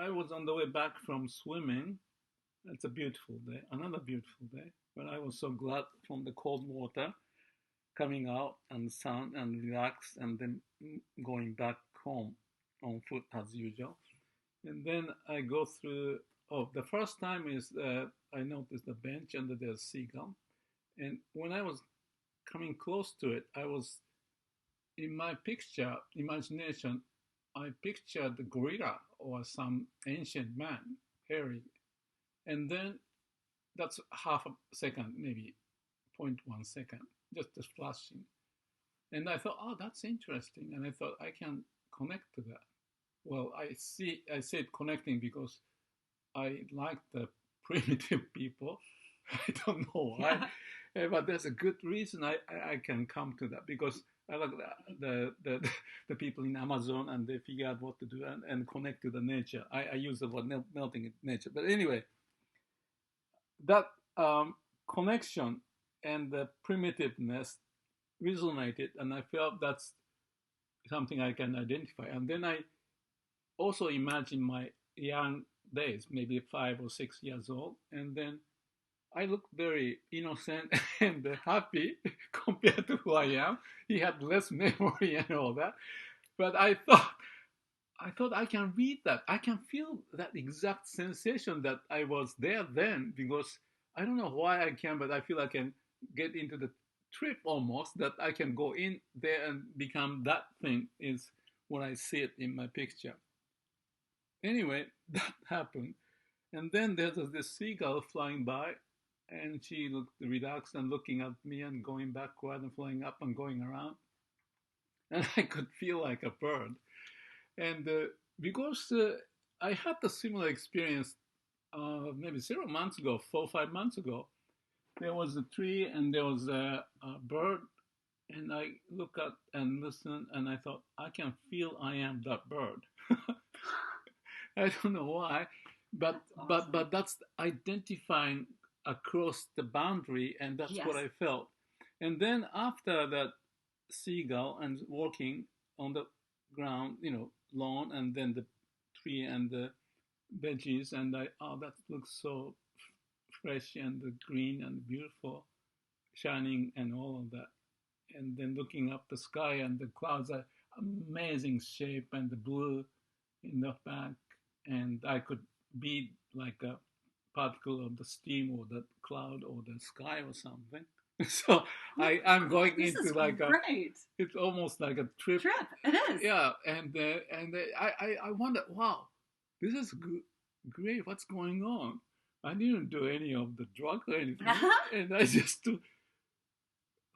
I was on the way back from swimming. It's a beautiful day, another beautiful day. But I was so glad from the cold water coming out and the sun and relax and then going back home on foot as usual. And then I go through. Oh, the first time is I noticed the bench and there's seagull. And when I was coming close to it, I was in my picture imagination. I pictured the gorilla or some ancient man, hairy, and then that's half a second, maybe zero point 0.1 second, just flashing. And I thought, oh, that's interesting. And I thought I can connect to that. Well, I said connecting because I like the primitive people. I don't know why, but there's a good reason I can come to that because I like the people in Amazon and they figure out what to do and connect to the nature. I use the word melting in nature, but anyway, that connection and the primitiveness resonated, and I felt that's something I can identify. And then I also imagine my young days, maybe 5 or 6 years old, and then I looked very innocent and happy compared to who I am. He had less memory and all that, but I thought I can read that. I can feel that exact sensation that I was there then because I don't know why I can, but I feel I can get into the trip almost that I can go in there and become that thing is what I see it in my picture. Anyway, that happened. And then there's this seagull flying by, and she looked relaxed and looking at me and going backward and flying up and going around. And I could feel like a bird. And because I had a similar experience maybe 0 months ago, 4 or 5 months ago, there was a tree and there was a bird, and I look at and listen, and I thought I can feel I am that bird. I don't know why, but That's but awesome. but that's identifying across the boundary, and that's what Yes. I felt. And then after that seagull and walking on the ground, lawn, and then the tree and the veggies, and that looks so fresh and green and beautiful, shining and all of that. And then looking up the sky and the clouds are amazing shape and the blue in the back, and I could be like a particle of the steam or the cloud or the sky or something. So I'm Oh, going this into is like great. it's almost like a trip. Trip. It is. Yeah, and I wonder, wow, this is great. What's going on? I didn't do any of the drug or anything, and I just do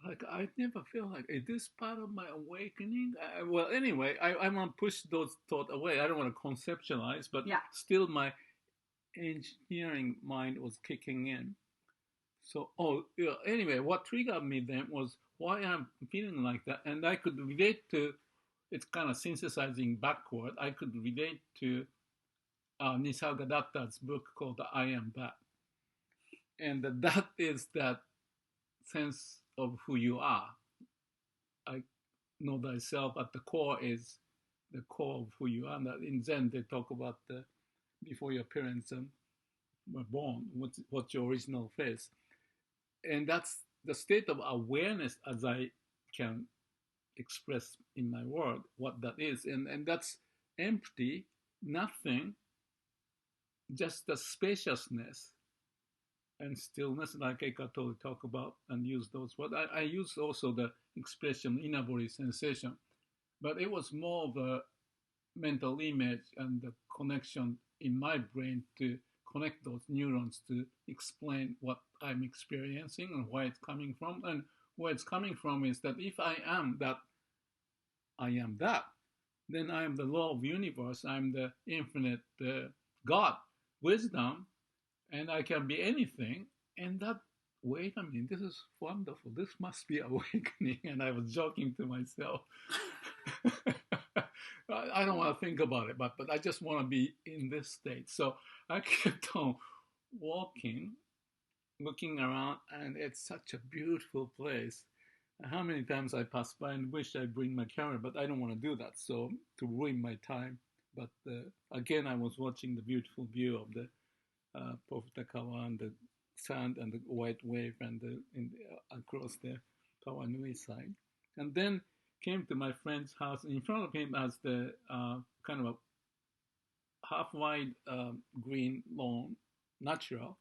like I never feel like is this part of my awakening? Well, anyway, I want to push those thoughts away. I don't want to conceptualize, but Yeah. still, my engineering mind was kicking in. So, oh, yeah, anyway, what triggered me then was why I'm feeling like that, and I could relate to. It's kind of synthesizing backward. I could relate to Nisargadatta's book called "I Am That," and that is that sense of who you are. I know thyself at the core is the core of who you are. And in Zen, they talk about before your parents were born, what's your original face. And that's the state of awareness as I can express in my word what that is. And that's empty, nothing, just the spaciousness and stillness, like Eckhart Tolle talk about and use those words. I use also the expression inner body sensation, but it was more of a mental image and the connection in my brain to connect those neurons to explain what I'm experiencing and where it's coming from. And where it's coming from is that if I am that, I am that, then I am the law of the universe. I'm the infinite God, wisdom, and I can be anything. And that, wait a minute, this is wonderful. This must be awakening. And I was joking to myself. I don't want to think about it, but I just want to be in this state. So I kept on walking, looking around, and it's such a beautiful place. How many times I pass by and wish I bring my camera, but I don't want to do that. So to ruin my time But again, I was watching the beautiful view of the Pofutakawa and the sand and the white wave and across the Kawanui side. And then came to my friend's house. In front of him as the kind of a half-wide green lawn, natural.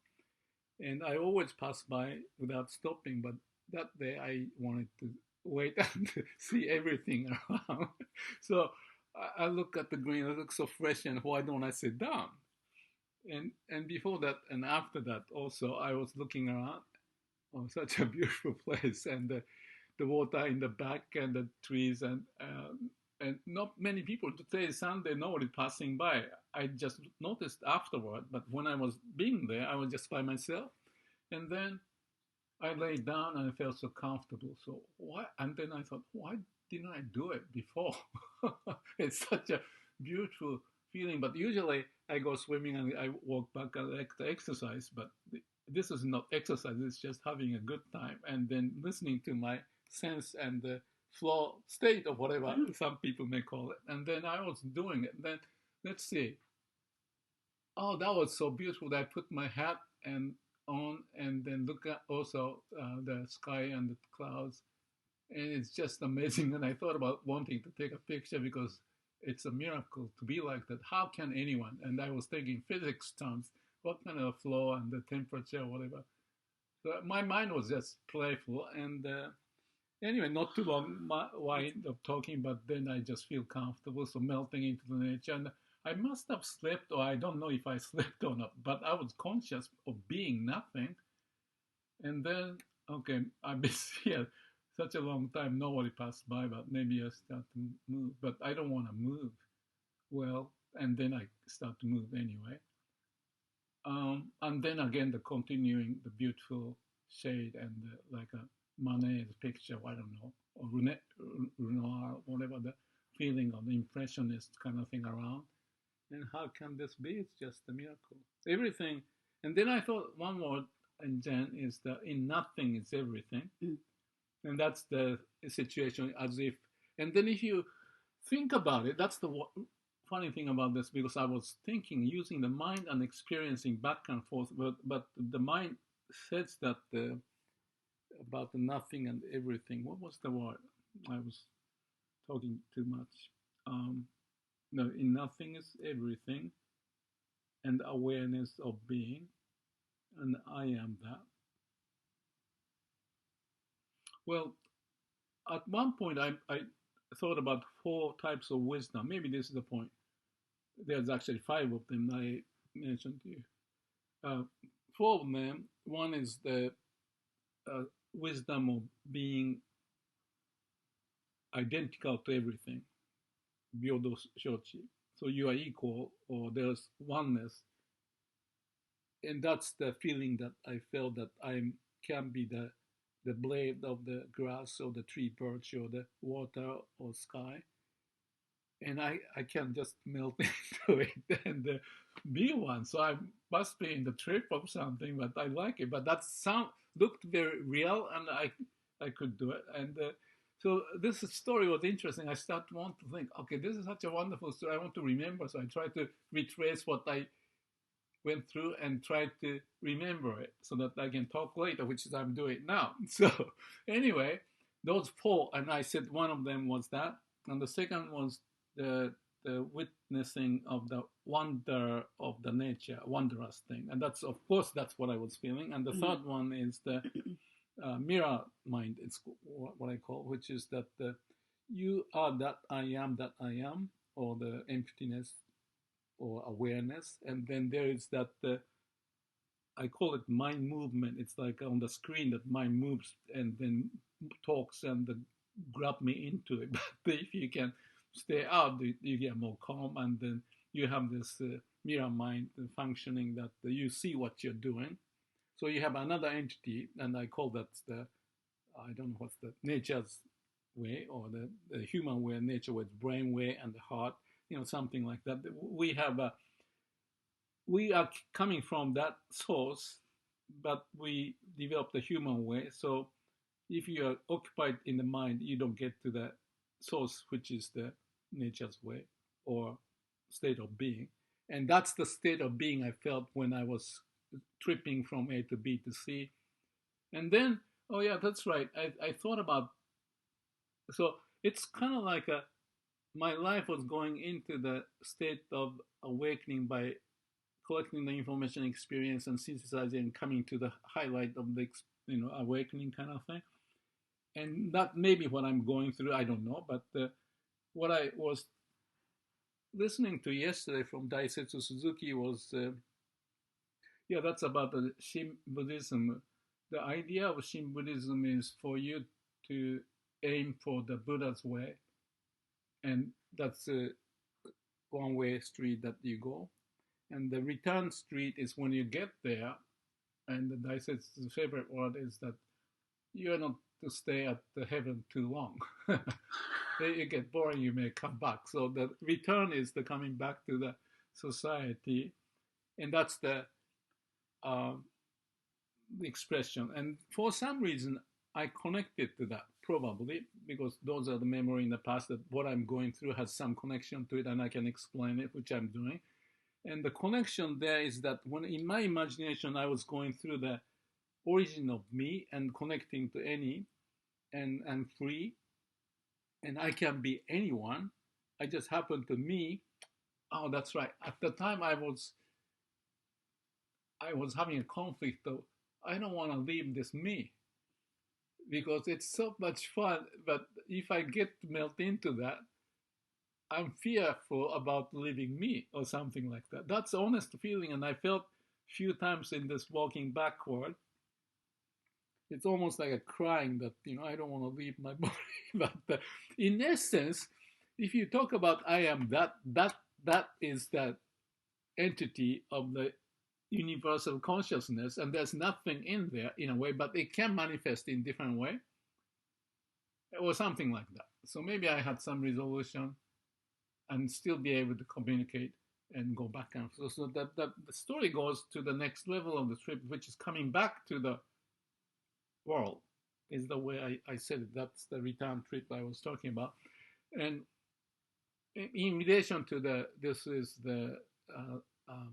And I always pass by without stopping, but that day I wanted to wait and see everything around. So I look at the green, it looks so fresh, and why don't I sit down? And before that and after that also, I was looking around. Oh, such a beautiful place, and the water in the back and the trees and not many people. Today is Sunday, nobody passing by. I just noticed afterward, but when I was being there, I was just by myself, and then I lay down and I felt so comfortable. So why? And then I thought, why didn't I do it before? It's such a beautiful feeling. But usually I go swimming and I walk back and like to exercise. But this is not exercise. It's just having a good time and then listening to my sense and the flow state or whatever some people may call it. And then I was doing it. Then let's see. Oh, that was so beautiful that I put my hat and on and then look at also the sky and the clouds, and it's just amazing. And I thought about wanting to take a picture because it's a miracle to be like that. How can anyone? And I was thinking physics terms, what kind of flow and the temperature, whatever. So my mind was just playful, and anyway, not too long wind of talking, but then I just feel comfortable, so melting into the nature. And I must have slept, or I don't know if I slept or not, but I was conscious of being nothing. And then, okay, I've been here such a long time, nobody passed by, but maybe I start to move, but I don't want to move. Well, and then I start to move anyway. And then again, the continuing the beautiful shade and like a Manet's picture, I don't know, or Renoir, whatever the feeling of the impressionist kind of thing around. And how can this be? It's just a miracle. Everything. And then I thought one word in Zen is that in nothing is everything. And that's the situation as if. And then if you think about it, that's the funny thing about this, because I was thinking, using the mind and experiencing back and forth, but the mind says that about the nothing and everything. What was the word? I was talking too much. No, in nothing is everything, and awareness of being, and I am that. Well, at one point I thought about 4 types of wisdom. Maybe this is the point. There's actually 5 of them I mentioned to you. 4 of them. One is the wisdom of being identical to everything, Byodo Shochi. So you are equal, or there's oneness. And that's the feeling that I felt, that I can be the blade of the grass or the tree birch or the water or sky. And I can just melt into it and be one. So I must be in the trip of something, but I like it. But that looked very real, and I could do it. And so this story was interesting. I started to want to think, okay, this is such a wonderful story. I want to remember. So I tried to retrace what I went through and tried to remember it so that I can talk later, which is I'm doing now. So anyway, those 4, and I said one of them was that, and the second was the witnessing of the wonder of the nature, wondrous thing, and that's, of course, that's what I was feeling. And the third one is the mirror mind. It's what I call, which is that you are that I am, or the emptiness or awareness. And then there is that I call it mind movement. It's like on the screen that mind moves and then talks and grab me into it. But if you can stay out, you get more calm, and then you have this mirror mind functioning, that you see what you're doing. So you have another entity, and I call that I don't know what's the nature's way, or the human way, nature with brain way and the heart, something like that. We are coming from that source, but we develop the human way. So if you are occupied in the mind, you don't get to the source, which is the nature's way, or state of being. And that's the state of being I felt when I was tripping from A to B to C. And then, oh yeah, that's right. I thought about, so it's kind of like my life was going into the state of awakening by collecting the information, experience, and synthesizing and coming to the highlight of the awakening kind of thing. And that may be what I'm going through. I don't know, but what I was listening to yesterday from Daisetsu Suzuki was, yeah, that's about the Shin Buddhism. The idea of Shin Buddhism is for you to aim for the Buddha's way, and that's a one-way street that you go. And the return street is when you get there, and the Daisetsu's favorite word is that you're not to stay at the heaven too long. You get boring, you may come back. So the return is the coming back to the society, and that's the expression. And for some reason, I connected to that, probably because those are the memory in the past that what I'm going through has some connection to it, and I can explain it, which I'm doing. And the connection there is that when in my imagination I was going through the origin of me and connecting to any and free, and I can be anyone. I just happen to me. Oh, that's right. At the time I was having a conflict of I don't want to leave this me because it's so much fun. But if I get to melt into that, I'm fearful about leaving me or something like that. That's the honest feeling, and I felt a few times in this walking backward. It's almost like a crying that, I don't want to leave my body. But in essence, if you talk about I am, that is that entity of the universal consciousness, and there's nothing in there in a way, but it can manifest in different way or something like that. So maybe I had some resolution and still be able to communicate and go back and forth. So that the story goes to the next level of the trip, which is coming back to the world, is the way I said it. That's the return trip I was talking about. And in relation to this is the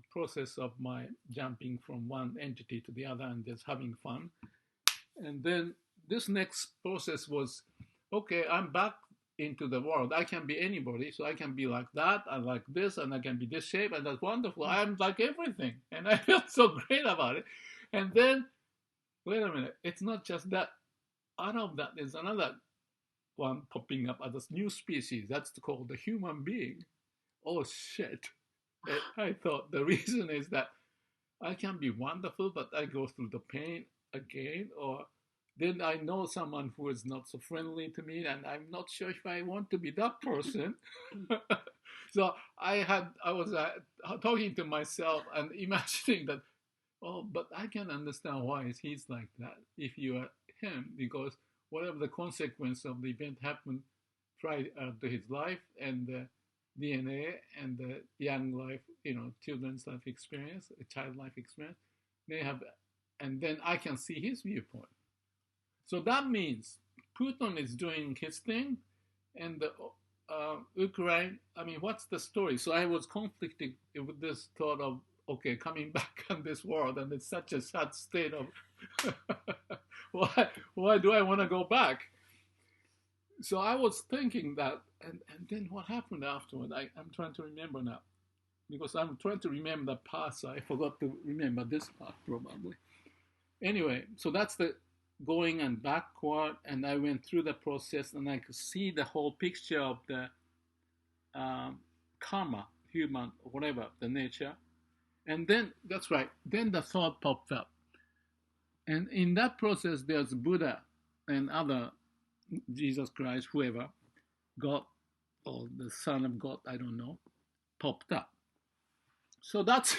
process of my jumping from one entity to the other and just having fun. And then this next process was, okay, I'm back into the world. I can be anybody, so I can be like that and like this, and I can be this shape, and that's wonderful. I'm like everything, and I felt so great about it. And then, wait a minute, it's not just that. Out of that, there's another one popping up as a new species. That's called the human being. Oh shit! I thought the reason is that I can be wonderful, but I go through the pain again, or then I know someone who is not so friendly to me, and I'm not sure if I want to be that person. So I was talking to myself and imagining that, oh, but I can understand why he's like that if you are him, because whatever the consequence of the event happened prior to his life and the DNA and the young life, children's life experience, child life experience, may have, and then I can see his viewpoint. So that means Putin is doing his thing, and the Ukraine. I mean, what's the story? So I was conflicted with this thought of, okay, coming back on this world, and it's such a sad state of why do I want to go back? So I was thinking that, and then what happened afterward? I'm trying to remember now, because I'm trying to remember the past. So I forgot to remember this part probably. Anyway, so that's the going and backward, and I went through the process, and I could see the whole picture of the karma, human, whatever, the nature. And then, that's right, then the thought popped up. And in that process, there's Buddha and other, Jesus Christ, whoever, God, or the Son of God, I don't know, popped up. So that's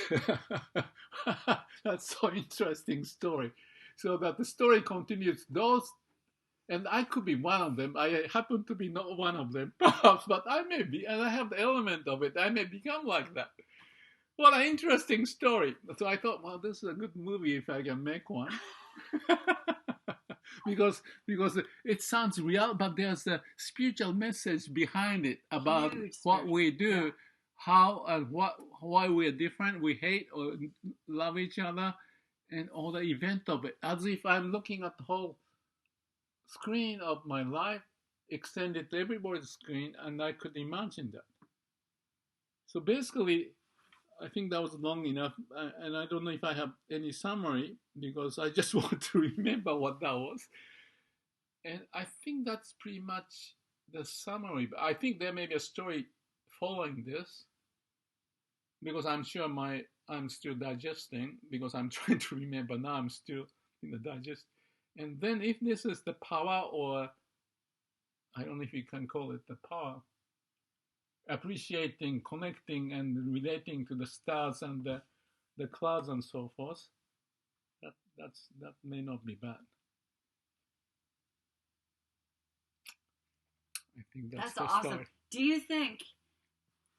that's so interesting story. So that the story continues. Those, and I could be one of them. I happen to be not one of them, perhaps, but I may be, and I have the element of it. I may become like that. What an interesting story. So I thought, well, this is a good movie if I can make one. because it sounds real, but there's a spiritual message behind it about what we do, how and why we're different, we hate or love each other, and all the event of it, as if I'm looking at the whole screen of my life extended to everybody's screen, and I could imagine that. So basically, I think that was long enough, and I don't know if I have any summary because I just want to remember what that was. And I think that's pretty much the summary. But I think there may be a story following this because I'm sure I'm still digesting because I'm trying to remember now. I'm still in the digest. And then if this is the power, or I don't know if you can call it the power, appreciating, connecting, and relating to the stars and the clouds and so forth, that may not be bad. I think that's the awesome story. Do you think,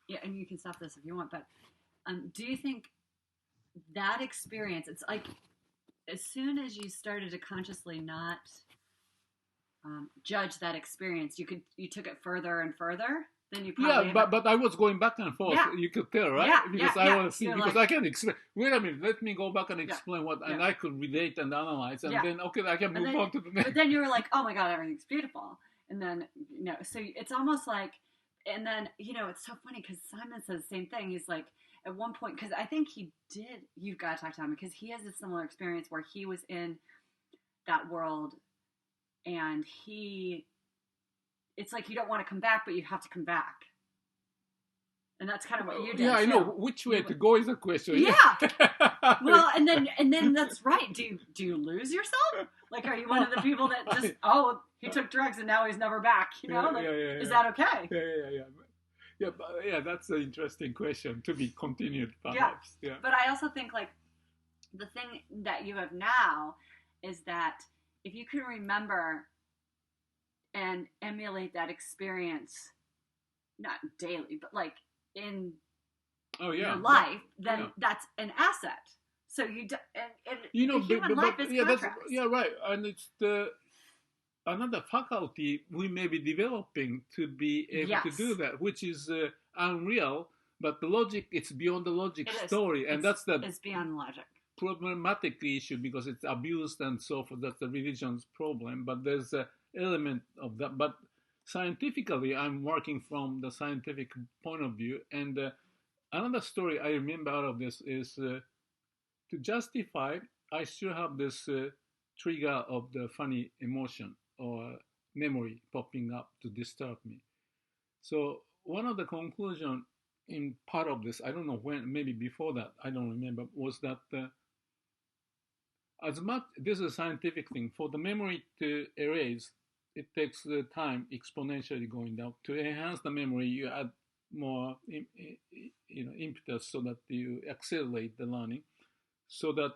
yeah, and you can stop this if you want, but do you think that experience, it's like as soon as you started to consciously not judge that experience, you took it further and further, then you probably but I was going back and forth. Yeah. You could tell, right? Yeah, because yeah, I yeah. want to see, You're because like, I can explain. Wait a minute, let me go back and explain what, and Yeah. I could relate and analyze, and Yeah. then okay, I can And move then- on to the next. but then you were like, oh my god, everything's beautiful, and then so it's almost like, and then it's so funny because Simon says the same thing. He's like, at one point, because I think he did, you've got to talk to him because he has a similar experience where he was in that world, and it's like you don't want to come back, but you have to come back. And that's kind of what you did. Yeah, I know too. which way to go is a question. Yeah. Well, and then that's right. Do you lose yourself? Like, are you one of the people that just he took drugs and now he's never back? Is that okay? Yeah, that's an interesting question to be continued, perhaps. Yeah. But I also think like the thing that you have now is that if you can remember and emulate that experience, not daily, but like in your life, then that's an asset. So the human life is contrast. Right. And it's another faculty we may be developing to be able to do that, which is unreal. But the logic, it's beyond the logic story, and it's beyond logic. Problematic issue because it's abused and so forth. That's the religion's problem. But there's an element of that. But scientifically, I'm working from the scientific point of view. And another story I remember out of this is to justify, I still have this trigger of the funny emotion or memory popping up to disturb me. So one of the conclusions in part of this, I don't know when, maybe before that, I don't remember, was that as much, this is a scientific thing, for the memory to erase, it takes time exponentially going down. To enhance the memory, you add more impetus so that you accelerate the learning. So that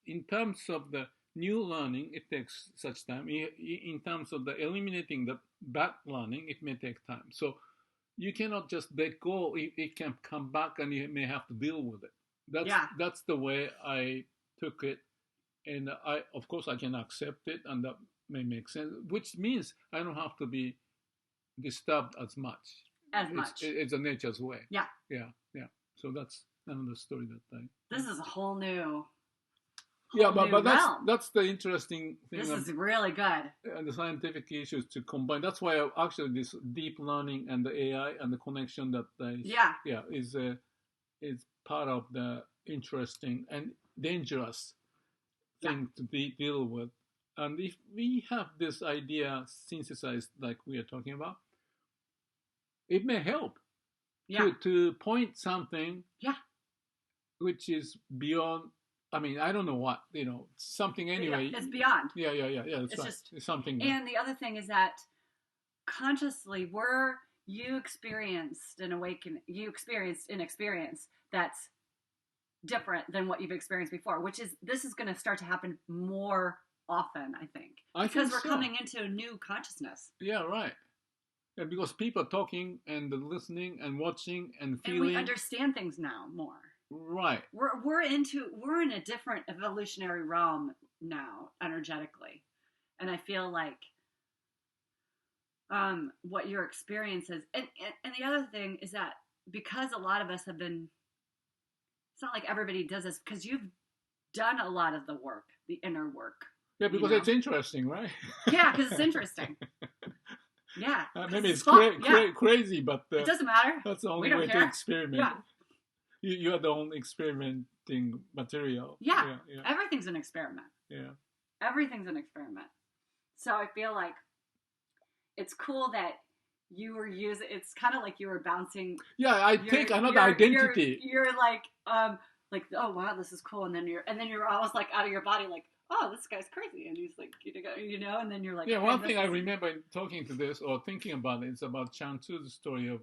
in terms of the new learning, it takes such time. In terms of the eliminating the bad learning, it may take time. So you cannot just let go. It can come back and you may have to deal with it. That's the way I took it. And of course, I can accept it, and that may make sense, which means I don't have to be disturbed as much. It's a nature's way. Yeah. So that's another story that This is a whole new. But that's the interesting thing. This is really good. And the scientific issues to combine. That's why actually this deep learning and the AI and the connection that is part of the interesting and dangerous thing to deal with. And if we have this idea synthesized like we are talking about, it may help to point something which is beyond. I mean, I don't know what, something anyway. It's beyond. Yeah, that's right. It's something. And the other thing is that consciously, you experienced an experience that's different than what you've experienced before, this is going to start to happen more often, I think. Because we're coming into a new consciousness. Yeah, right. And because people are talking and listening and watching and feeling. And we understand things now more. Right. We're in a different evolutionary realm now, energetically. And I feel like what your experience is, and the other thing is that because a lot of us have been, it's not like everybody does this, because you've done a lot of the work, the inner work. Yeah, because it's interesting, right? Yeah, because it's interesting. Yeah. Maybe it's crazy, but it doesn't matter. That's the only way to experiment. Yeah. You are the only experimenting material. Yeah. Everything's an experiment. Yeah. Everything's an experiment. So I feel like it's cool that you were using, it's kind of like you were bouncing. Yeah, I take another identity. You're like, oh wow, this is cool. And then you're almost like out of your body, like, oh, this guy's crazy. And he's like, and then you're like, yeah, one thing I remember talking to this or thinking about it is about Chan Tzu's story of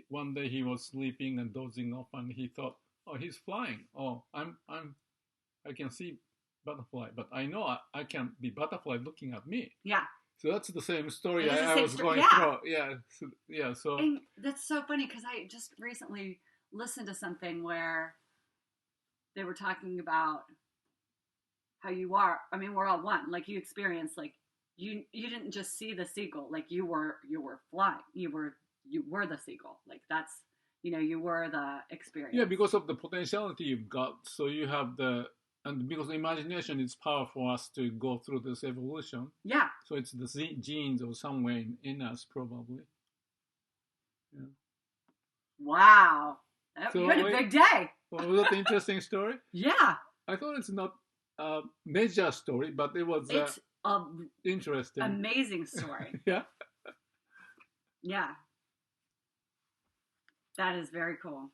one day he was sleeping and dozing off and he thought, oh, he's flying. Oh, I can see butterfly, but I know I can't be butterfly looking at me. Yeah. So that's the same story I was going through. Yeah. So and that's so funny because I just recently listened to something where they were talking about how you are. I mean, we're all one. Like you experienced, like you didn't just see the seagull. Like you were flying. You were the seagull. Like that's, you were the experience. Yeah, because of the potentiality you've got. So you have and because imagination is power for us to go through this evolution. Yeah. So it's the genes or somewhere in us, probably. Yeah. Wow. You had a big day. Well, was that an interesting story? Yeah. I thought it's not a major story, but it's interesting. Amazing story. Yeah. Yeah. That is very cool.